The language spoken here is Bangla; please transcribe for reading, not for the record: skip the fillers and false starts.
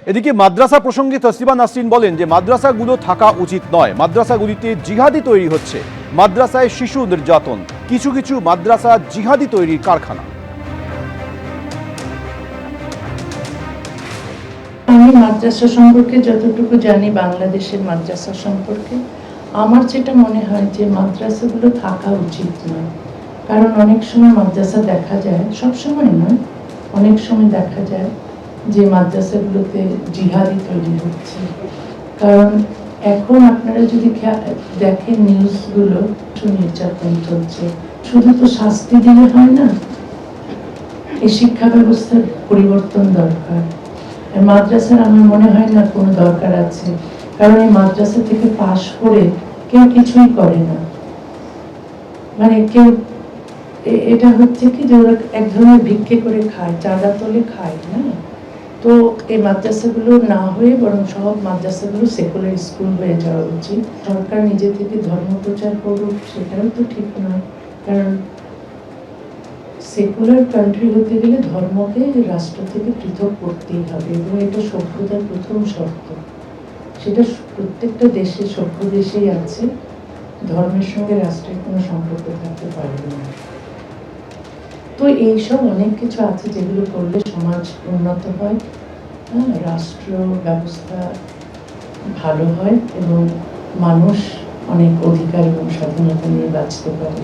এদিকে মাদ্রাসা প্রসঙ্গে তসলিমা নাসরিন বলেন যে মাদ্রাসাগুলো থাকা উচিত নয়, মাদ্রাসাগুলিতে জিহাদি তৈরি হচ্ছে, মাদ্রাসায় শিশু নির্যাতন, কিছু কিছু মাদ্রাসা জিহাদি তৈরির কারখানা। আমি মাদ্রাসা সম্পর্কে যতটুকু জানি, বাংলাদেশের মাদ্রাসা সম্পর্কে আমার যেটা মনে হয় যে মাদ্রাসাগুলো থাকা উচিত নয়। কারণ অনেক সময় মাদ্রাসা দেখা যায়, সব সময় নয়, অনেক সময় দেখা যায় যে মাদ্রাসাগুলোতে জিহাদি তৈরি হচ্ছে। কারণ এখন আপনারা যদি দেখেন নিউজগুলো, নির্যাতন চলছে, শুধু তো শাস্তি দিলে হয় না, এই শিক্ষা ব্যবস্থার পরিবর্তন দরকার। মাদ্রাসার আমার মনে হয় না কোনো দরকার আছে, কারণ এই মাদ্রাসা থেকে পাশ করে কেউ কিছুই করে না, মানে কেউ এটা হচ্ছে কি যে ওরা এক ধরনের ভিক্ষে করে খায়, চাঁদা তোলে খায় না। তো এই মাদ্রাসাগুলো না হয়ে বরং সব মাদ্রাসাগুলো সেকুলার স্কুল হয়ে যাওয়া উচিত। সরকার নিজে থেকে ধর্ম প্রচার করুক, সেটাও তো ঠিক নয়। কারণ সেকুলার কান্ট্রি হতে গেলে ধর্মকে রাষ্ট্র থেকে পৃথক করতেই হবে, এবং এটা সভ্যতার প্রথম শর্ত। সেটা প্রত্যেকটা দেশে, সভ্য দেশেই আছে, ধর্মের সঙ্গে রাষ্ট্রের কোনো সম্পর্ক থাকতে পারবে না। তো এইসব অনেক কিছু আছে যেগুলো করলে সমাজ উন্নত হয়, রাষ্ট্র ব্যবস্থা ভালো হয় এবং মানুষ অনেক অধিকার এবং স্বাধীনতা নিয়ে বাঁচতে পারে।